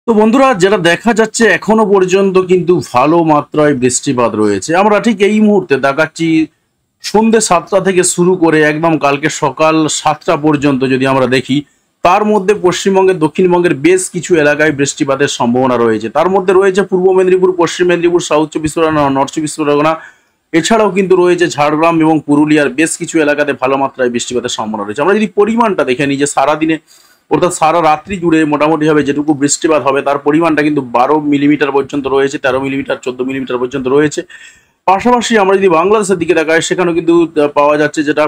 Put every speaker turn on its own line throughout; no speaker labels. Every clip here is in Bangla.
তো বন্ধুরা, যেটা দেখা যাচ্ছে এখনো পর্যন্ত কিন্তু ভালো মাত্রায় বৃষ্টিপাত রয়েছে। আমরা ঠিক এই মুহূর্তে দেখাচ্ছি সন্ধ্যে 7টা থেকে শুরু করে একদম কালকে সকাল 7টা পর্যন্ত যদি আমরা দেখি, তার মধ্যে পশ্চিমবঙ্গের দক্ষিণবঙ্গের বেশ কিছু এলাকায় বৃষ্টিপাতের সম্ভাবনা রয়েছে। তার মধ্যে রয়েছে পূর্ব মেদিনীপুর, পশ্চিম মেদিনীপুর, সাউথ চব্বিশ পরগনা, নর্থ চব্বিশ পরগনা। এছাড়াও কিন্তু রয়েছে ঝাড়গ্রাম এবং পুরুলিয়ার বেশ কিছু এলাকাতে ভালো মাত্রায় বৃষ্টিপাতের সম্ভাবনা রয়েছে। আমরা যদি পরিমাণটা দেখে নিই, যে সারাদিনে অর্থাৎ সারা রাত্রি জুড়ে মোটামুটিভাবে যেটুকু বৃষ্টিপাত হবে তার পরিমাণটা কিন্তু 12 মিলিমিটার পর্যন্ত রয়েছে, 13 মিলিমিটার, 14 মিলিমিটার পর্যন্ত রয়েছে। পাশাপাশি আমরা যদি বাংলাদেশের দিকে তাকাই, সেখানেও কিন্তু পাওয়া যাচ্ছে যেটা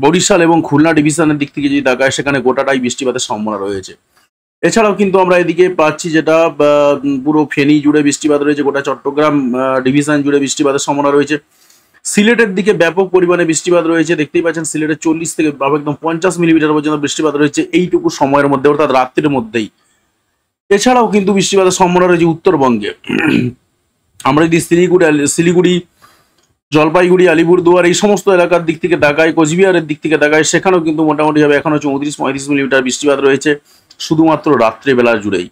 বরিশাল এবং খুলনা ডিভিশনের দিক থেকে যদি তাকায়, সেখানে গোটাটাই বৃষ্টিপাতের সম্ভাবনা রয়েছে। এছাড়াও কিন্তু আমরা এদিকে পাচ্ছি যেটা পুরো ফেনী জুড়ে বৃষ্টিপাত রয়েছে, গোটা চট্টগ্রাম ডিভিশন জুড়ে বৃষ্টিপাতের সম্ভাবনা রয়েছে। সিলেটের দিকে ব্যাপক পরিমাণে বৃষ্টিপাত রয়েছে, দেখতেই পাচ্ছেন সিলেটে 40 থেকে একদম 50 মিলিমিটার পর্যন্ত বৃষ্টিপাত রয়েছে এইটুকু সময়ের মধ্যে, অর্থাৎ রাত্রির মধ্যেই। এছাড়াও কিন্তু বৃষ্টিপাতের সম্ভাবনা রয়েছে উত্তরবঙ্গে। আমরা যদি শিলিগুড়ি, জলপাইগুড়ি, আলিপুরদুয়ার এই সমস্ত এলাকার দিক থেকে তাকাই, কোচবিহারের দিক থেকে তাকাই, সেখানেও কিন্তু মোটামুটিভাবে এখনো 34-35 মিলিমিটার বৃষ্টিপাত রয়েছে শুধুমাত্র রাত্রেবেলা জুড়েই।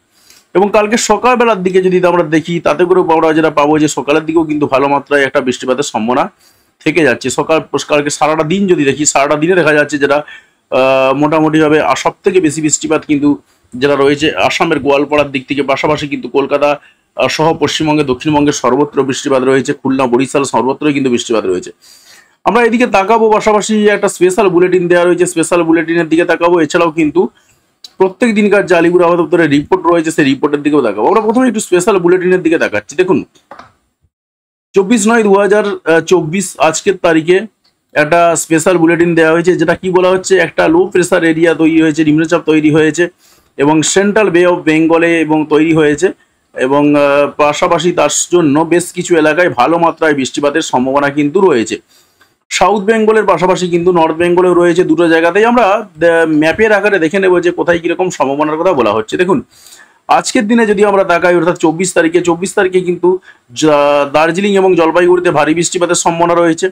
এবং কালকে সকালবেলার দিকে যদি আমরা দেখি, তাতে করে আমরা যেটা পাবো যে সকালের দিকেও কিন্তু ভালো মাত্রায় একটা বৃষ্টিপাতের সম্ভাবনা থেকে যাচ্ছে। কালকে সারাটা দিন যদি দেখি, সারাটা দিনে দেখা যাচ্ছে যেটা মোটামুটিভাবে সব থেকে বেশি বৃষ্টিপাত কিন্তু যেটা রয়েছে আসামের গোয়ালপাড়ার দিক থেকে, পাশাপাশি কিন্তু কলকাতা সহ পশ্চিমবঙ্গে দক্ষিণবঙ্গের সর্বত্র বৃষ্টিপাত রয়েছে, খুলনা বরিশাল সর্বত্রই কিন্তু বৃষ্টিপাত রয়েছে। আমরা এদিকে তাকাবো, পাশাপাশি একটা স্পেশাল বুলেটিন দেওয়া রয়েছে, স্পেশাল বুলেটিনের দিকে তাকাবো। এছাড়াও কিন্তু প্রত্যেক দিনকার যে আলিপুর আবহাওয়া দপ্তরের রিপোর্ট রয়েছে, সেই রিপোর্টের দিকেও দেখাবো। আমরা প্রথমে একটু স্পেশাল বুলেটিনের দিকে দেখাচ্ছি। দেখুন, 24/9/2024 আজকের তারিখে একটা স্পেশাল বুলেটিন দেওয়া হয়েছে, যেটা কি বলা হচ্ছে, একটা লো প্রেসার এরিয়া তৈরি হয়েছে, নিম্নচাপ তৈরি হয়েছে এবং সেন্ট্রাল বে অফ বেঙ্গলে এবং তৈরি হয়েছে, এবং পাশাপাশি তার জন্য বেশ কিছু এলাকায় ভালো মাত্রায় বৃষ্টিপাতের সম্ভাবনা কিন্তু রয়েছে। সাউথ বেঙ্গলের পাশাপাশি কিন্তু নর্থ বেঙ্গলেও রয়েছে। দুটো জায়গাতেই আমরা ম্যাপের আকারে দেখে নেব যে কোথায় কিরকম সম্ভাবনার কথা বলা হচ্ছে। দেখুন, আজকের দিনে যদি আমরা তাকাই, অর্থাৎ 24 তারিখে কিন্তু দার্জিলিং এবং জলপাইগুড়িতে ভারী বৃষ্টিপাতের সম্ভাবনা রয়েছে।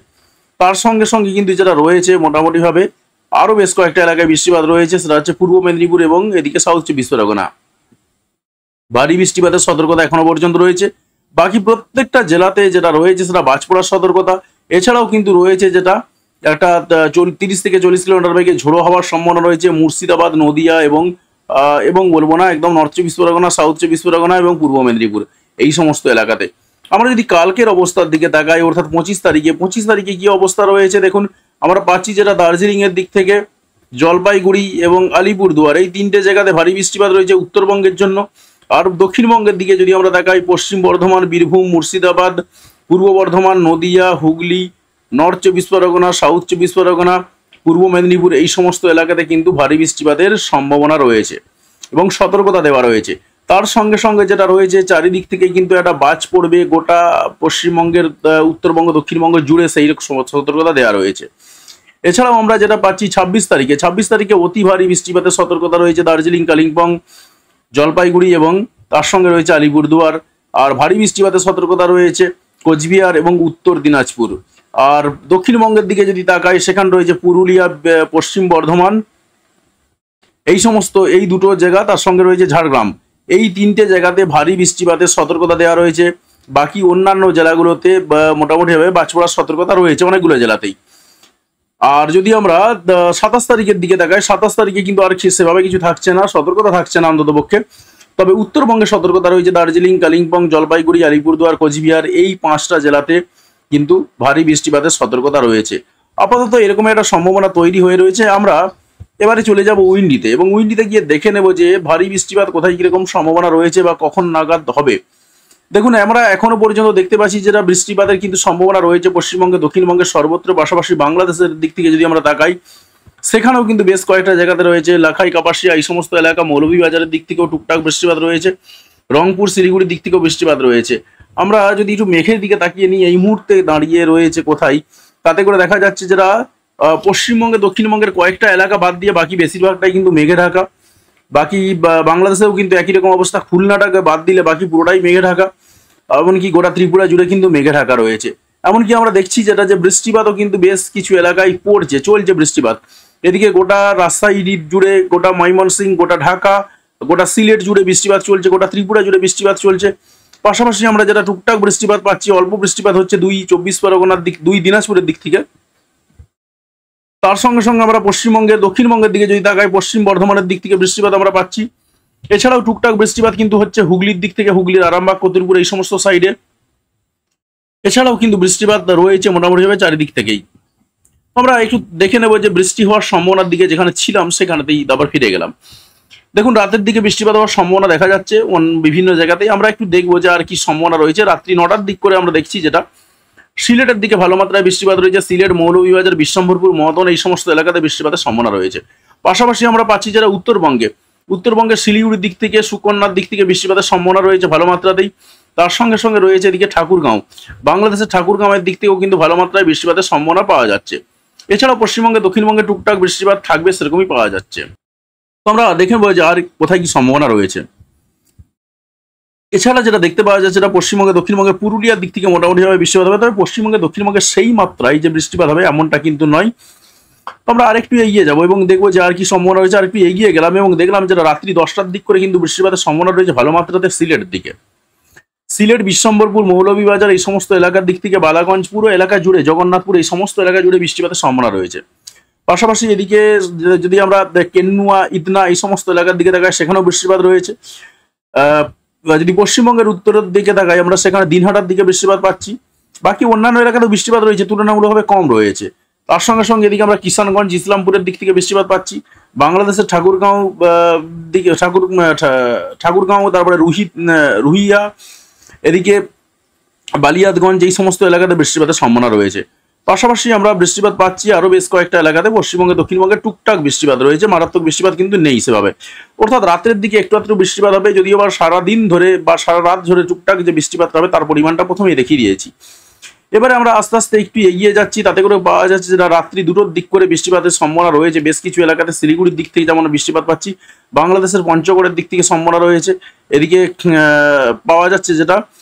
তার সঙ্গে সঙ্গে কিন্তু যেটা রয়েছে মোটামুটিভাবে আরও বেশ কয়েকটা এলাকায় বৃষ্টিপাত রয়েছে, সেটা হচ্ছে পূর্ব মেদিনীপুর এবং এদিকে সাউথ চব্বিশ পরগনা। ভারী বৃষ্টিপাতের সতর্কতা এখনো পর্যন্ত রয়েছে। বাকি প্রত্যেকটা জেলাতে যেটা রয়েছে সেটা বাজ পড়ার সতর্কতা। এছাড়াও কিন্তু রয়েছে যেটা একটা 30 থেকে 40 কিলোমিটার বেগে ঝোড়ো হওয়ার সম্ভাবনা রয়েছে মুর্শিদাবাদ, নদিয়া এবং বলবো না একদম নর্থ চব্বিশ পরগনা, সাউথ চব্বিশ পরগনা এবং পূর্ব মেদিনীপুর, এই সমস্ত এলাকাতে। আমরা যদি কালকের অবস্থার দিকে তাকাই, অর্থাৎ 25 তারিখে কি অবস্থা রয়েছে, দেখুন আমরা পাচ্ছি যেটা দার্জিলিং এর দিক থেকে জলপাইগুড়ি এবং আলিপুরদুয়ার এই তিনটে জায়গাতে ভারী বৃষ্টিপাত রয়েছে উত্তরবঙ্গের জন্য। আর দক্ষিণবঙ্গের দিকে যদি আমরা তাকাই, পশ্চিম বর্ধমান, বীরভূম, মুর্শিদাবাদ, পূর্ব বর্ধমান, নদিয়া, হুগলি, নর্থ চব্বিশ পরগনা, সাউথ চব্বিশ পরগনা, পূর্ব মেদিনীপুর এই সমস্ত এলাকাতে কিন্তু ভারী বৃষ্টিপাতের সম্ভাবনা রয়েছে এবং সতর্কতা দেওয়া রয়েছে। তার সঙ্গে সঙ্গে যেটা রয়েছে, চারিদিক থেকে কিন্তু একটা বাজ পড়বে গোটা পশ্চিমবঙ্গের, উত্তরবঙ্গ, দক্ষিণবঙ্গ জুড়ে সেই রকম সতর্কতা দেওয়া রয়েছে। এছাড়াও আমরা যেটা পাচ্ছি 26 তারিখে অতি ভারী বৃষ্টিপাতের সতর্কতা রয়েছে দার্জিলিং, কালিম্পং, জলপাইগুড়ি এবং তার সঙ্গে রয়েছে আলিপুরদুয়ার। আর ভারী বৃষ্টিপাতের সতর্কতা রয়েছে কোচবিহার এবং উত্তর দিনাজপুর। আর দক্ষিণবঙ্গের দিকে যদি তাকাই, সেখানে রয়েছে পুরুলিয়া, পশ্চিম বর্ধমান, এই দুটো জায়গা, তার সঙ্গে রয়েছে ঝাড়গ্রাম। এই তিনটে জায়গাতে ভারী বৃষ্টিপাতের সতর্কতা দেওয়া রয়েছে। বাকি অন্যান্য জেলাগুলোতে মোটামুটিভাবে বাজ পড়ার সতর্কতা রয়েছে অনেকগুলো জেলাতেই। আর যদি আমরা 27 তারিখের দিকে তাকাই, 27 তারিখে কিন্তু আর সেভাবে কিছু থাকছে না, সতর্কতা থাকছে না অন্তত পক্ষে। তবে উত্তরবঙ্গে সতর্কতা রয়েছে দার্জিলিং, কালিম্পং, জলপাইগুড়ি, আলিপুরদুয়ার, কোচবিহার এই 5টা জেলাতে কিন্তু ভারী বৃষ্টিপাতের সতর্কতা রয়েছে। আপাতত এরকম একটা সম্ভাবনা তৈরি হয়ে রয়েছে। আমরা এবারে চলে যাব উইন্ডিতে, এবং উইন্ডিতে গিয়ে দেখে নেব যে ভারী বৃষ্টিপাত কোথায় কিরকম সম্ভাবনা রয়েছে বা কখন নাগাদ হবে। দেখুন, আমরা এখনো পর্যন্ত দেখতে পাচ্ছি যেটা বৃষ্টিপাতের কিন্তু সম্ভাবনা রয়েছে পশ্চিমবঙ্গে, দক্ষিণবঙ্গের সর্বত্র। পাশাপাশি বাংলাদেশের দিক থেকে যদি আমরা তাকাই, সেখানেও কিন্তু বেশ কয়েকটা জায়গাতে রয়েছে, লাখাই, কাপাসিয়া এই সমস্ত এলাকা, মৌলভীবাজারের দিক থেকেও টুকটাক বৃষ্টিপাত রয়েছে, রংপুর, শিলিগুড়ির দিক থেকেও বৃষ্টিপাত রয়েছে। আমরা যদি একটু মেঘের দিকে তাকিয়ে নিই, এই মুহূর্তে দাঁড়িয়ে রয়েছে কোথায়, তাতে করে দেখা যাচ্ছে যেটা পশ্চিমবঙ্গে, দক্ষিণবঙ্গের কয়েকটা এলাকা বাদ দিয়ে বাকি বেশিরভাগটাই কিন্তু মেঘে ঢাকা। বাকি বাংলাদেশেও কিন্তু একই রকম অবস্থা, খুলনাটাকে বাদ দিলে বাকি পুরোটাই মেঘে ঢাকা। এমনকি গোটা ত্রিপুরা জুড়ে কিন্তু মেঘে ঢাকা রয়েছে। এমনকি আমরা দেখছি যেটা যে বৃষ্টিপাতও কিন্তু বেশ কিছু এলাকায় চলছে বৃষ্টিপাত। এদিকে গোটা রাজশাহী জুড়ে, গোটা ময়মনসিংহ, গোটা ঢাকা, গোটা সিলেট জুড়ে বৃষ্টিপাত চলছে, গোটা ত্রিপুরা জুড়ে বৃষ্টিপাত চলছে। পাশাপাশি আমরা যেটা টুকটাক বৃষ্টিপাত পাচ্ছি, অল্প বৃষ্টিপাত হচ্ছে 2 চব্বিশ পরগনার দিক, 2 দিনাজপুরের দিক থেকে। তার সঙ্গে সঙ্গে আমরা পশ্চিমবঙ্গের দক্ষিণবঙ্গের দিকে যদি তাকাই, পশ্চিম বর্ধমানের দিক থেকে বৃষ্টিপাত আমরা পাচ্ছি। এছাড়াও টুকটাক বৃষ্টিপাত কিন্তু হচ্ছে হুগলির দিক থেকে, হুগলির আরামবাগ, কতুলপুর এই সমস্ত সাইডে। এছাড়াও কিন্তু বৃষ্টিপাত রয়েছে মোটামুটিভাবে চারিদিক থেকেই। আমরা একটু দেখে নেবো যে বৃষ্টি হওয়ার সম্ভাবনার দিকে, যেখানে ছিলাম সেখানেতেই আবার ফিরে গেলাম। দেখুন, রাতের দিকে বৃষ্টিপাত হওয়ার সম্ভাবনা দেখা যাচ্ছে বিভিন্ন জায়গাতেই। আমরা একটু দেখবো যে আর কি সম্ভাবনা রয়েছে। রাত্রি 9টার দিক করে আমরা দেখছি যেটা সিলেটের দিকে ভালো মাত্রায় বৃষ্টিপাত রয়েছে। সিলেট, মৌলভীবাজার, বিশ্বম্ভরপুর, মদন এই সমস্ত এলাকাতে বৃষ্টিপাতের সম্ভাবনা রয়েছে। পাশাপাশি আমরা পাচ্ছি যারা উত্তরবঙ্গের শিলিগুড়ির দিক থেকে, সুকন্যার দিক থেকে বৃষ্টিপাতের সম্ভাবনা রয়েছে ভালো মাত্রাতেই। তার সঙ্গে সঙ্গে রয়েছে এদিকে ঠাকুরগাঁও, বাংলাদেশের ঠাকুরগাঁওয়ের দিক থেকেও কিন্তু ভালো মাত্রায় বৃষ্টিপাতের সম্ভাবনা পাওয়া যাচ্ছে। এছাড়াও পশ্চিমবঙ্গে, দক্ষিণবঙ্গে টুকটাক বৃষ্টিপাত থাকবে সেরকমই পাওয়া যাচ্ছে। তো আমরা দেখে নেবো যে আর কোথায় কি সম্ভাবনা রয়েছে। এছাড়া যেটা দেখতে পাওয়া যাচ্ছে, সেটা পশ্চিমবঙ্গে, দক্ষিণবঙ্গে পুরুলিয়ার দিক থেকে মোটামুটিভাবে বৃষ্টিপাত হবে। তবে পশ্চিমবঙ্গে, দক্ষিণবঙ্গে সেই মাত্রায় যে বৃষ্টিপাত হবে এমনটা কিন্তু নয়। তো আমরা আরেকটু এগিয়ে যাবো এবং দেখবো যে আর কি সম্ভাবনা রয়েছে। আরেকটু এগিয়ে গেলাম এবং দেখলাম যেটা রাত্রি 10টার দিক করে কিন্তু বৃষ্টিপাতের সম্ভাবনা রয়েছে ভালো মাত্রাতে সিলেটের দিকে। সিলেট, বিশ্বম্বরপুর, মৌলভীবাজার এই সমস্ত এলাকার দিক থেকে, বালাগঞ্জ পুরো এলাকা জুড়ে, জগন্নাথপুর এই সমস্ত এলাকা জুড়ে বৃষ্টিপাতের সম্ভাবনা রয়েছে। পাশাপাশি এদিকে যদি আমরা কেন্নুয়া, ইতনা এই সমস্ত এলাকার দিকে তাকাই, সেখানেও বৃষ্টিপাত রয়েছে। যদি পশ্চিমবঙ্গের উত্তরের দিকে তাকাই, আমরা সেখানে দিনহাটার দিকে বৃষ্টিপাত পাচ্ছি। বাকি অন্যান্য এলাকাতেও বৃষ্টিপাত রয়েছে, তুলনামূলকভাবে কম রয়েছে। তার সঙ্গে সঙ্গে এদিকে আমরা কিষানগঞ্জ, ইসলামপুরের দিক থেকে বৃষ্টিপাত পাচ্ছি। বাংলাদেশের ঠাকুরগাঁও দিকে, ঠাকুরগাঁও, তারপরে রুহিয়া, এদিকে বালিয়াতগঞ্জ এই সমস্ত এলাকাতে বৃষ্টিপাতের সম্ভাবনা রয়েছে। পাশাপাশি আমরা বৃষ্টিপাত পাচ্ছি আরো বেশ কয়েকটা এলাকাতে। পশ্চিমবঙ্গে, দক্ষিণবঙ্গে টুকটাক বৃষ্টিপাত রয়েছে, মারাত্মক বৃষ্টিপাত কিন্তু নেই সেভাবে। অর্থাৎ রাতের দিকে একটু একটু বৃষ্টিপাত হবে, যদিও বা সারাদিন ধরে বা সারা রাত ধরে টুকটাক যে বৃষ্টিপাত হবে তার পরিমাণটা প্রথমেই দেখিয়ে দিয়েছি। এবারে আমরা আস্তে আস্তে একটু এগিয়ে যাচ্ছি, তাতে করে পাওয়া যাচ্ছে যেটা রাত্রি 2টোর দিক করে বৃষ্টিপাতের সম্ভাবনা রয়েছে বেশ কিছু এলাকাতে। শিলিগুড়ির দিক থেকে যেমন বৃষ্টিপাত পাচ্ছি, বাংলাদেশের পঞ্চগড়ের দিক থেকে সম্ভাবনা রয়েছে। এদিকে পাওয়া যাচ্ছে যেটা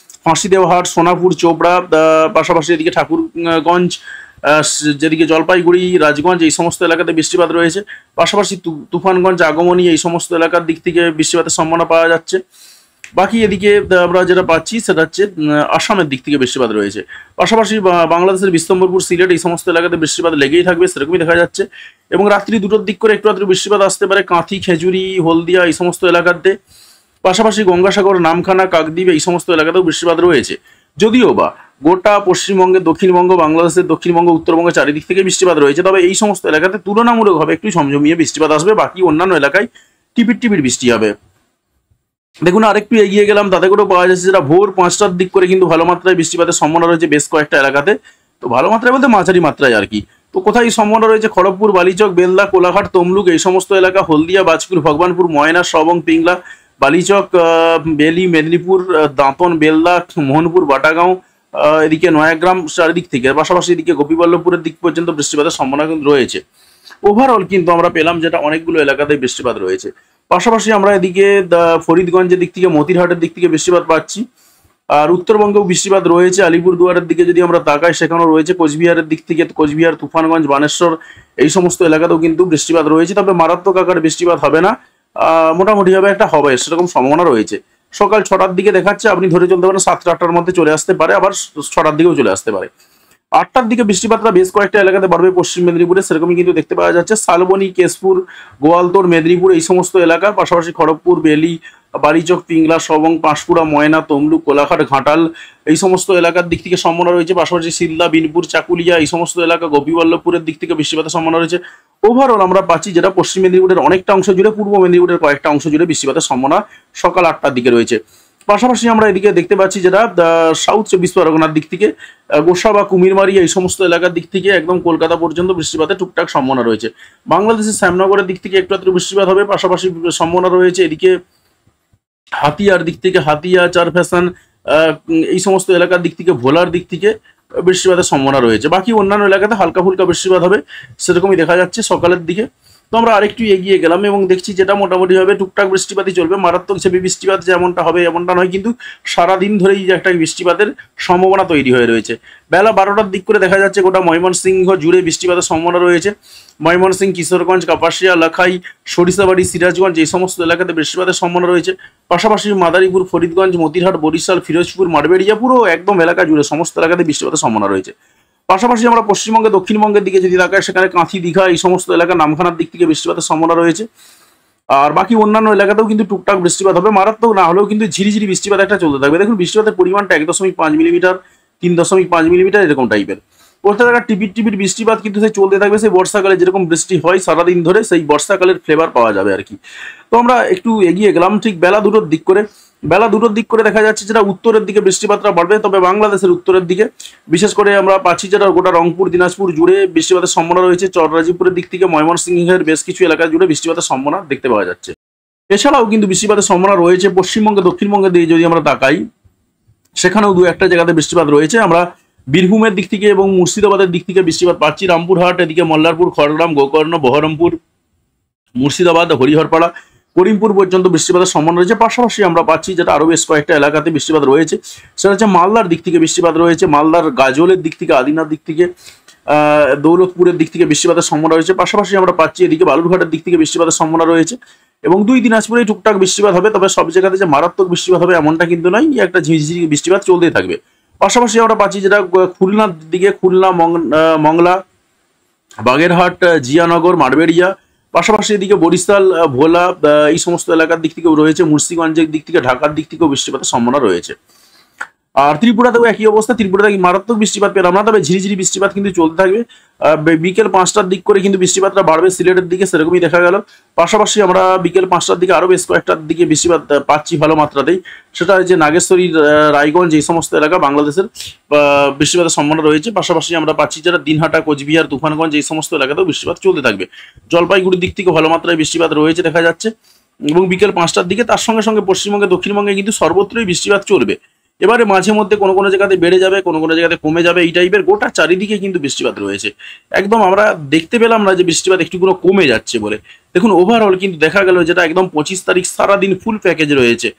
ফাঁসিদেওহাট, সোনাপুর, চোপড়া, পাশাপাশি এদিকে ঠাকুরগঞ্জ, যেদিকে জলপাইগুড়ি, রাজগঞ্জ এই সমস্ত এলাকাতে বৃষ্টিপাত রয়েছে। পাশাপাশি তুফানগঞ্জ, আগমনী এই সমস্ত এলাকার দিক থেকে বৃষ্টিপাতের সম্ভাবনা পাওয়া যাচ্ছে। বাকি এদিকে আমরা যেটা পাচ্ছি সেটা হচ্ছে আসামের দিক থেকে বৃষ্টিপাত রয়েছে। পাশাপাশি বাংলাদেশের বিশ্বম্ভরপুর, সিলেট এই সমস্ত এলাকাতে বৃষ্টিপাত লেগেই থাকবে সেরকমই দেখা যাচ্ছে। এবং রাত্রি 2টোর দিক করে একটু আধটু বৃষ্টিপাত আসতে পারে কাঁথি, খেজুরি, হলদিয়া এই সমস্ত এলাকাতে। পাশাপাশি গঙ্গাসাগর, নামখানা, কাকদ্বীপ এই সমস্ত এলাকাতেও বৃষ্টিপাত রয়েছে। যদিও বা গোটা পশ্চিমবঙ্গে, দক্ষিণবঙ্গ, বাংলাদেশের দক্ষিণবঙ্গ, উত্তরবঙ্গ চারিদিক থেকে বৃষ্টিপাত রয়েছে, তবে এই সমস্ত এলাকাতে তুলনামূলকভাবে একটু ঝমঝমিয়ে বৃষ্টিপাত আসবে। বাকি অন্যান্য এলাকায় টিপির টিপির বৃষ্টি হবে। দেখুন, আরেকটু এগিয়ে গেলাম, তাতে করেও পাওয়া যাচ্ছে যেটা ভোর 5টার দিক করে কিন্তু ভালো মাত্রায় বৃষ্টিপাতের সম্ভাবনা রয়েছে বেশ কয়েকটা এলাকাতে। তো ভালো মাত্রায় বলতে মাঝারি মাত্রায় আর কি। তো কোথায় সম্ভাবনা রয়েছে? খড়গপুর, বালিচক, বেলদা, কোলাঘাট, তমলুক এই সমস্ত এলাকা, হলদিয়া, বাজপুর, ভগবানপুর, ময়না, সবং, পিংলা, বালিচক, বেলি, মেদিনীপুর, দাঁতন, বেলদা, মোহনপুর, বাটাগাঁও, এদিকে নয়াগ্রাম চারিদিক থেকে, পাশাপাশি এদিকে গোপীবল্লভপুরের দিক পর্যন্ত বৃষ্টিপাতের সম্ভাবনা কিন্তু রয়েছে। ওভারঅল কিন্তু আমরা পেলাম যেটা অনেকগুলো এলাকাতে বৃষ্টিপাত রয়েছে। পাশাপাশি আমরা এদিকে ফরিদগঞ্জের দিক থেকে, মতিরহাটের দিক থেকে বৃষ্টিপাত পাচ্ছি। আর উত্তরবঙ্গেও বৃষ্টিপাত রয়েছে। আলিপুরদুয়ারের দিকে যদি আমরা তাকাই, সেখানেও রয়েছে। কোচবিহারের দিক থেকে, কোচবিহার, তুফানগঞ্জ, বানেশ্বর এই সমস্ত এলাকাতেও কিন্তু বৃষ্টিপাত রয়েছে। তবে মারাত্মক আকারে বৃষ্টিপাত হবে না, মোটামুটিভাবে একটা হবে সেরকম সম্ভাবনা রয়েছে। সকাল 6টার দিকে দেখাচ্ছে, আপনি ধরে চলতে পারেন 7টা-8টার মধ্যে চলে আসতে পারে, আবার 6টার দিকেও চলে আসতে পারে। 8টার দিকে বৃষ্টিপাতটা বেশ কয়েকটা এলাকাতে বাড়বে পশ্চিম মেদিনীপুরে, সেরকমই কিন্তু দেখতে পাওয়া যাচ্ছে। শালবনী, কেশপুর, গোয়ালতোড়, মেদিনীপুর এই সমস্ত এলাকা, পাশাপাশি খড়গপুর, বেলি, বালিচক, পিংলা, সবং, পাঁশকুড়া, ময়না, তমলুক, কোলাঘাট, ঘাটাল এই সমস্ত এলাকার দিক থেকে সম্ভাবনা রয়েছে। পাশাপাশি সিলদা, বিনপুর, চাকুলিয়া এই সমস্ত এলাকা, গোপীবল্লভপুরের দিক থেকে বৃষ্টিপাতের সম্ভাবনা রয়েছে। ওভারঅল আমরা পাচ্ছি যেটা পশ্চিম মেদিনীপুরের অনেকটা অংশ জুড়ে, পূর্ব মেদিনীপুরের কয়েকটা অংশ জুড়ে বৃষ্টিপাতের সম্ভাবনা সকাল 8টার দিকে রয়েছে। পাশাপাশি আমরা এদিকে দেখতে পাচ্ছি যেটা সাউথ 24 পরগনার দিক থেকে, গোসা বা কুমিরমারি এই সমস্ত এলাকার দিক থেকে একদম কলকাতা পর্যন্ত বৃষ্টিপাতের টুকটাক সম্ভাবনা রয়েছে। বাংলাদেশের শ্যামনগরের দিক থেকে একটু আধটু বৃষ্টিপাত হবে। পাশাপাশি সম্ভাবনা রয়েছে এদিকে হাতিয়ার দিক থেকে, হাতিয়া, চারফ্যাশন এই সমস্ত এলাকার দিক থেকে, ভোলার দিক থেকে বৃষ্টিপাতের সম্ভাবনা রয়েছে। বাকি অন্যান্য এলাকাতে হালকা ফুলকা বৃষ্টিপাত হবে সেরকমই দেখা যাচ্ছে সকালের দিকে। তো আমরা আরেকটু এগিয়ে গেলাম এবং দেখছি যেটা মোটামুটিভাবে টুকটাক বৃষ্টিপাতই চলবে, মারাত্মক হিসেবে বৃষ্টিপাত যেমনটা হবে এমনটা নয়, কিন্তু সারাদিন ধরেই যে একটা বৃষ্টিপাতের সম্ভাবনা তৈরি হয়ে রয়েছে। বেলা 12টার দিক করে দেখা যাচ্ছে গোটা ময়মনসিংহ জুড়ে বৃষ্টিপাতের সম্ভাবনা রয়েছে। ময়মনসিংহ, কিশোরগঞ্জ, কাপাসিয়া, লাখাই, সরিষাবাড়ি, সিরাজগঞ্জ এই সমস্ত এলাকাতে বৃষ্টিপাতের সম্ভাবনা রয়েছে। পাশাপাশি মাদারীপুর, ফরিদগঞ্জ, মতিরহাট, বরিশাল, ফিরোজপুর, মাঠবেড়িয়া পুরো একদম এলাকা জুড়ে সমস্ত এলাকাতে বৃষ্টিপাতের সম্ভাবনা রয়েছে। পাশাপাশি আমরা পশ্চিমবঙ্গে দক্ষিণবঙ্গের দিকে যদি তাকাই, সেখানে কাঁথি, দীঘা এই সমস্ত এলাকা, নামখানার দিক থেকে বৃষ্টিপাতের সম্ভাবনা রয়েছে। আর বাকি অন্যান্য এলাকাতেও কিন্তু টুকটাক বৃষ্টিপাত হবে, মারাত্মক না হলেও কিন্তু ঝিরিঝিরি বৃষ্টিপাত একটা চলতে থাকবে। দেখুন বৃষ্টিপাতের পরিমাণটা 1.5 মিলিমিটার, 3.5 মিলিমিটার এরকম টাইপের। প্রত্যেক একটা টিপির টিপির বৃষ্টিপাত কিন্তু সেই চলতে থাকবে, সেই বর্ষাকালে যেরকম বৃষ্টি হয় সারাদিন ধরে, সেই বর্ষাকালের ফ্লেভার পাওয়া যাবে আর কি। তো আমরা একটু এগিয়ে গেলাম ঠিক বেলা 2টোর দিক করে। বেলা 2টোর দিক করে দেখা যাচ্ছে যেটা উত্তরের দিকে বৃষ্টিপাতটা বাড়বে, তবে বাংলাদেশের উত্তরের দিকে বিশেষ করে আমরা পাচ্ছি যেটা গোটা রংপুর, দিনাজপুর জুড়ে বৃষ্টিপাতের সম্ভাবনা রয়েছে। চররাজিপুরের দিক থেকে ময়মনসিংহের বেশ কিছু এলাকা জুড়ে বৃষ্টিপাতের সম্ভাবনা দেখতে পাওয়া যাচ্ছে। এছাড়াও কিন্তু বৃষ্টিপাতের সম্ভাবনা রয়েছে পশ্চিমবঙ্গে দক্ষিণবঙ্গের দিকে যদি আমরা তাকাই, সেখানেও দু একটা জায়গাতে বৃষ্টিপাত রয়েছে। আমরা বীরভূমের দিক থেকে এবং মুর্শিদাবাদের দিক থেকে বৃষ্টিপাত পাচ্ছি। রামপুরহাট, এদিকে মল্লারপুর, খড়গ্রাম, গোকর্ণ, বহরমপুর, মুর্শিদাবাদ, হরিহরপাড়া, করিমপুর পর্যন্ত বৃষ্টিপাতের সম্ভাবনা রয়েছে। পাশাপাশি আমরা পাচ্ছি যেটা আরও বেশ কয়েকটা এলাকাতে বৃষ্টিপাত রয়েছে, সেটা হচ্ছে মালদার দিক থেকে বৃষ্টিপাত রয়েছে। মালদার গাজলের দিক থেকে, আদিনার দিক থেকে, দৌলতপুরের দিক থেকে বৃষ্টিপাতের সম্ভাবনা রয়েছে। পাশাপাশি আমরা পাচ্ছি এদিকে বালুরঘাটের দিক থেকে বৃষ্টিপাতের সম্ভাবনা রয়েছে। এবং 2 দিনাজপুরে টুকটাক বৃষ্টিপাত হবে, তবে সব জায়গাতে যে মারাত্মক বৃষ্টিপাত হবে এমনটা কিন্তু নয়, একটা ঝিরিঝিরি বৃষ্টিপাত চলতেই থাকবে। পাশাপাশি আমরা পাচ্ছি যেটা খুলনার দিকে, খুলনা, মংলা, বাগেরহাট, জিয়ানগর, মাঠবেড়িয়া, পাশাপাশি এদিকে বরিশাল, ভোলা এই সমস্ত এলাকার দিক থেকেও রয়েছে। মুন্সিগঞ্জের দিক থেকে, ঢাকার দিক থেকেও বৃষ্টিপাতের সম্ভাবনা রয়েছে। আর ত্রিপুরাতেও একই অবস্থা, ত্রিপুরাতে মারাত্মক বৃষ্টিপাত পেলাম না, তবে ঝিরিঝিরি বৃষ্টিপাত কিন্তু চলতে থাকবে। বিকেল 5টার দিক করে কিন্তু বৃষ্টিপাতটা বাড়বে সিলেটের দিকে, সেরকমই দেখা গেল। পাশাপাশি আমরা বিকেল 5টার দিকে আরও বেশ কয়েকটার দিকে বৃষ্টিপাত পাচ্ছি ভালো মাত্রাতেই, সেটা যে নাগেশ্বরী, রায়গঞ্জ এই সমস্ত এলাকা বাংলাদেশের বৃষ্টিপাতের সম্ভাবনা রয়েছে। পাশাপাশি আমরা পাচ্ছি যারা দিনহাটা, কোচবিহার, তুফানগঞ্জ এই সমস্ত এলাকাতেও বৃষ্টিপাত চলতে থাকবে। জলপাইগুড়ির দিক থেকে ভালো মাত্রায় বৃষ্টিপাত রয়েছে দেখা যাচ্ছে এবং বিকেল 5টার দিকে। তার সঙ্গে সঙ্গে পশ্চিমবঙ্গে দক্ষিণবঙ্গে কিন্তু সর্বত্রই বৃষ্টিপাত চলবে। এবারে মাঝে মধ্যে কোনো কোনো জায়গাতে বেড়ে যাবে, কোনো কোনো জায়গাতে কমে যাবে, এই টাইপের গোটা চারিদিকে কিন্তু বৃষ্টিপাত রয়েছে। একদম আমরা দেখতে পেলাম না যে বৃষ্টিপাত একটু কোনো কমে যাচ্ছে বলে। দেখুন ওভারঅল কিন্তু দেখা গেল যেটা একদম 25 তারিখ সারাদিন ফুল প্যাকেজ রয়েছে।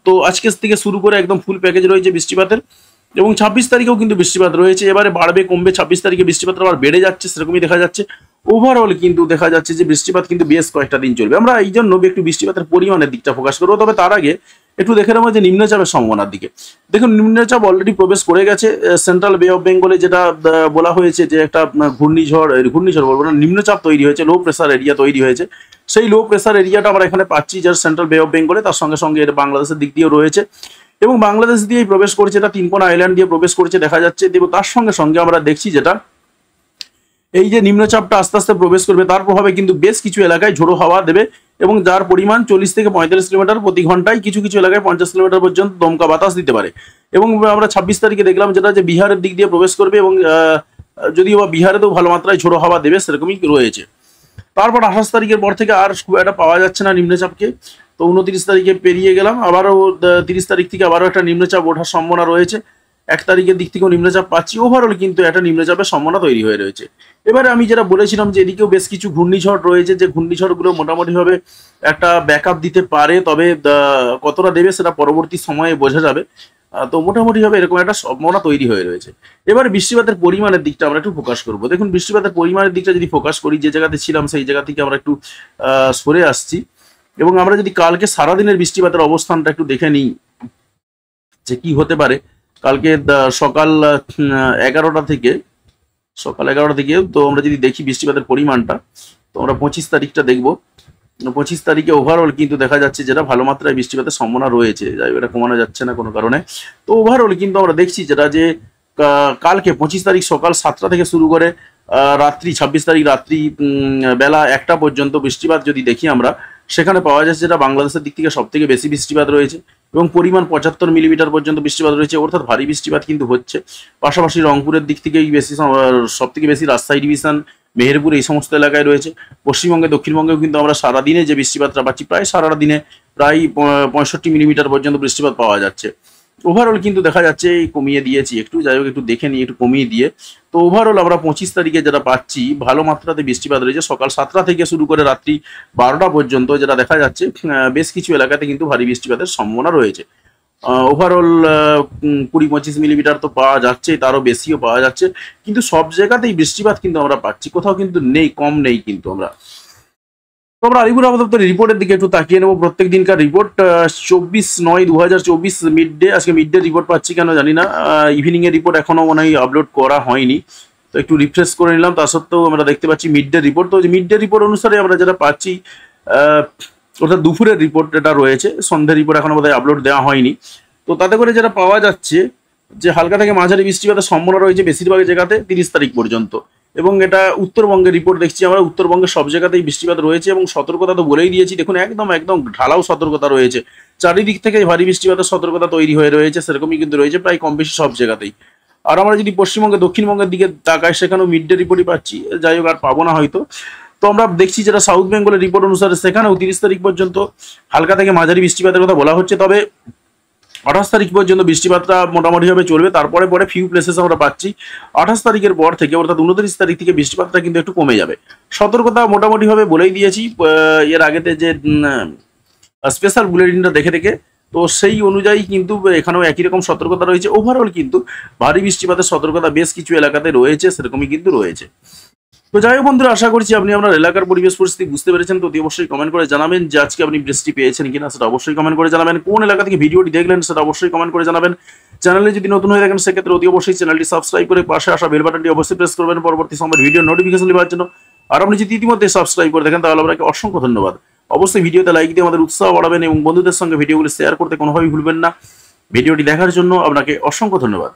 তো আজকে থেকে শুরু করে একদম ফুল প্যাকেজ রয়েছে বৃষ্টিপাতের, এবং 26 তারিখেও কিন্তু বৃষ্টিপাত রয়েছে। এবারে বাড়বে কমবে, 26 তারিখে বৃষ্টিপাত আবার বেড়ে যাচ্ছে, সেরকমই দেখা যাচ্ছে। ওভারঅল কিন্তু দেখা যাচ্ছে যে বৃষ্টিপাত কিন্তু বেশ কয়েকটা দিন চলবে। আমরা এই জন্য একটু বৃষ্টিপাতের পরিমাণের দিকটা ফোকাস করবো, তবে তার আগে একটু দেখে নেবো যে নিম্নচাপের সম্ভাবনার দিকে। দেখুন নিম্নচাপ অলরেডি প্রবেশ করে গেছে সেন্ট্রাল বে অফ বেঙ্গলে, যেটা বলা হয়েছে যে একটা ঘূর্ণিঝড় বলবো না, নিম্নচাপ তৈরি হয়েছে, লো প্রেসার এরিয়া তৈরি হয়েছে। সেই লো প্রেসার এরিয়াটা আমরা এখানে পাচ্ছি যার সেন্ট্রাল বে অফ বেঙ্গলে, তার সঙ্গে সঙ্গে এটা বাংলাদেশের দিক দিয়েও রয়েছে এবং বাংলাদেশ দিয়েই প্রবেশ করেছে, এটা তিনকোনা আইল্যান্ড দিয়ে প্রবেশ করেছে দেখা যাচ্ছে। এবং তার সঙ্গে সঙ্গে আমরা দেখছি যেটা এই যে নিম্নচাপটা আস্তে আস্তে প্রবেশ করবে, তার প্রভাবে কিন্তু বেশ কিছু এলাকায় ঝোড়ো হাওয়া দেবে এবং যার পরিমাণ 40 থেকে 45 কিলোমিটার প্রতি ঘন্টায়, কিছু কিছু এলাকায় 50 কিলোমিটার পর্যন্ত দমকা বাতাস দিতে পারে। এবং আমরা 26 তারিখে দেখলাম যেটা যে বিহারের দিক দিয়ে প্রবেশ করবে এবং যদিও বা বিহারেতেও ভালো মাত্রায় ঝোড়ো হাওয়া দেবে সেরকমই রয়েছে। তারপর 28 তারিখের পর থেকে আর খুব একটা পাওয়া যাচ্ছে না নিম্নচাপকে। তো 29 তারিখে পেরিয়ে গেলাম, আবারও 30 তারিখ থেকে আবারও একটা নিম্নচাপ ওঠার সম্ভাবনা রয়েছে। 1 তারিখের দিক থেকেও নিম্নচাপ পাচ্ছি। ওভারঅল কিন্তু একটা নিম্নচাপের সম্ভাবনা তৈরি হয়ে রয়েছে। এবারে আমি যেটা বলেছিলাম যে এদিকেও বেশ কিছু ঘূর্ণিঝড় রয়েছে, যে ঘূর্ণিঝড়গুলো মোটামুটিভাবে একটা ব্যাকআপ দিতে পারে, তবে কতটা দেবে সেটা পরবর্তী সময়ে বোঝা যাবে। তো মোটামুটিভাবে এরকম একটা সম্ভাবনা তৈরি হয়ে রয়েছে। এবার বৃষ্টিপাতের পরিমাণের দিকটা আমরা একটু ফোকাস করবো। দেখুন বৃষ্টিপাতের পরিমাণের দিকটা যদি ফোকাস করি, যে জায়গাতে ছিলাম সেই জায়গা থেকে আমরা একটু সরে আসছি এবং আমরা যদি কালকে সারাদিনের বৃষ্টিপাতের অবস্থানটা একটু দেখে নিই যে কি হতে পারে। কালকে সকাল 11টা থেকে তো আমরা যদি দেখি বৃষ্টিপাতের পরিমাণটা, তো আমরা 25 তারিখটা দেখব। 25 তারিখে ওভারঅল কিন্তু দেখা যাচ্ছে যেটা ভালো মাত্রায় বৃষ্টিপাতের সম্ভাবনা রয়েছে, যাই এটা কমানো যাচ্ছে না কোনো কারণে। তো ওভারঅল কিন্তু আমরা দেখছি যেটা যে কালকে 25 তারিখ সকাল 7টা থেকে শুরু করে রাত্রি 26 তারিখ রাত্রি বেলা 1টা পর্যন্ত বৃষ্টিপাত যদি দেখি আমরা, সেখানে পাওয়া যাচ্ছে যেটা বাংলাদেশের দিক থেকে সব থেকে বেশি বৃষ্টিপাত রয়েছে এবং পরিমাণ 75 মিলিমিটার পর্যন্ত বৃষ্টিপাত রয়েছে, অর্থাৎ ভারী বৃষ্টিপাত কিন্তু হচ্ছে। পাশাপাশি রংপুরের দিক থেকেই বেশি, সব থেকে বেশি রাজশাহী ডিভিশন, মেহেরপুর এই সমস্ত এলাকায় রয়েছে। পশ্চিমবঙ্গে দক্ষিণবঙ্গেও কিন্তু আমরা সারাদিনে যে বৃষ্টিপাতটা পাচ্ছি, প্রায় সারা দিনে প্রায় 65 মিলিমিটার পর্যন্ত বৃষ্টিপাত পাওয়া যাচ্ছে। ওভারঅল কিন্তু দেখা যাচ্ছে কমিয়ে দিয়েছি একটু, যাই হোক একটু দেখে নিই একটু কমিয়ে দিয়ে। তো ওভারঅল আমরা 25 তারিখে যেটা পাচ্ছি ভালো মাত্রাতে বৃষ্টিপাত রয়েছে সকাল 7টা থেকে শুরু করে রাত্রি 12টা পর্যন্ত, যেটা দেখা যাচ্ছে বেশ কিছু এলাকাতে কিন্তু ভারী বৃষ্টিপাতের সম্ভাবনা রয়েছে। ওভারঅল 20-25 মিলিমিটার তো পাওয়া যাচ্ছে, তারও বেশিও পাওয়া যাচ্ছে, কিন্তু সব জায়গাতেই বৃষ্টিপাত কিন্তু আমরা পাচ্ছি, কোথাও কিন্তু নেই, কম নেই কিন্তু আমরা। তো আমরা আলিপুর আবহাওয়া দপ্তরের রিপোর্টের দিকে একটু তাকিয়ে নেবো। প্রত্যেক দিনকার রিপোর্ট 24/9/2024 মিড ডে, আজকে মিড ডে রিপোর্ট পাচ্ছি কেন জানি না, ইভিনিং এর রিপোর্ট এখনো মনে হয় আপলোড করা হয়নি, তো একটু রিফ্রেশ করে নিলাম। তা সত্ত্বেও আমরা দেখতে পাচ্ছি মিড ডে রিপোর্ট। তো মিড ডে রিপোর্ট অনুসারে আমরা যেটা পাচ্ছি অর্থাৎ দুপুরের রিপোর্ট এটা রয়েছে, সন্ধ্যের রিপোর্ট এখনো বোধহয় আপলোড দেওয়া হয়নি। তো তাতে করে যেটা পাওয়া যাচ্ছে যে হালকা থেকে মাঝারি বৃষ্টিপাতের সম্ভাবনা রয়েছে বেশিরভাগ জায়গাতে 30 তারিখ পর্যন্ত। এবং এটা উত্তরবঙ্গের রিপোর্ট দেখছি আমরা, উত্তরবঙ্গের সব জায়গাতেই বৃষ্টিপাত রয়েছে এবং সতর্কতা তো বলেই দিয়েছি, দেখুন একদম একদম ঢালাও সতর্কতা রয়েছে, চারিদিক থেকে ভারী বৃষ্টিপাতের সতর্কতা তৈরি হয়ে রয়েছে, সেরকমই কিন্তু রয়েছে প্রায় কম বেশি সব জায়গাতেই। আর আমরা যদি পশ্চিমবঙ্গে দক্ষিণবঙ্গের দিকে তাকাই সেখানেও মিড ডে রিপোর্টই পাচ্ছি, যাই হোক আর পাবো না হয়তো। তো আমরা দেখছি যেটা সাউথ বেঙ্গলের রিপোর্ট অনুসারে সেখানেও 30 তারিখ পর্যন্ত হালকা থেকে মাঝারি বৃষ্টিপাতের কথা বলা হচ্ছে, তবে 28 তারিখ পর্যন্ত বৃষ্টিপাতটা মোটামুটিভাবে চলবে, তারপরে পরে ফিউ প্লেসেস আমরা পাচ্ছি 28 তারিখের পর থেকে, অর্থাৎ 29 তারিখ থেকে বৃষ্টিপাতটা কিন্তু একটু কমে যাবে। সতর্কতা মোটামুটিভাবে বলেই দিয়েছি এর আগেতে যে স্পেশাল বুলেটিনটা দেখে তো সেই অনুযায়ী কিন্তু এখানেও একই রকম সতর্কতা রয়েছে। ওভারঅল কিন্তু ভারী বৃষ্টিপাতের সতর্কতা বেশ কিছু এলাকাতে রয়েছে, সেরকমই কিন্তু রয়েছে। তো যাই হোক বন্ধুরা, আশা করছি আপনি আপনার এলাকার পরিবেশ পরিস্থিতি বুঝতে পেরেছেন। তো অবশ্যই কমেন্ট করে জানাবেন যে আজকে আপনি বৃষ্টি পেয়েছেন কিনা, সেটা অবশ্যই কমেন্ট করে জানাবেন। কোন এলাকা থেকে ভিডিওটি দেখলেন সেটা অবশ্যই কমেন্ট করে জানাবেন। চ্যানেলে যদি নতুন হয়ে থাকেন সেক্ষেত্রে অবশ্যই চ্যানেলটি সাবস্ক্রাইব করে পাশে আসা বেল বাটনটি অবশ্যই প্রেস করবেন পরবর্তী সময়ের ভিডিও নোটিফিকেশন পাওয়ার জন্য। আর আপনি যদি ইতিমধ্যে সাবস্ক্রাইব করে দেখেন তাহলে আপনাকে অসংখ্য ধন্যবাদ। অবশ্যই ভিডিওতে লাইক দিয়ে আমাদের উৎসাহ বাড়াবেন এবং বন্ধুদের সঙ্গে ভিডিওগুলি শেয়ার করতে কোনোভাবেই ভুলবেন না। ভিডিওটি দেখার জন্য আপনাকে অসংখ্য ধন্যবাদ।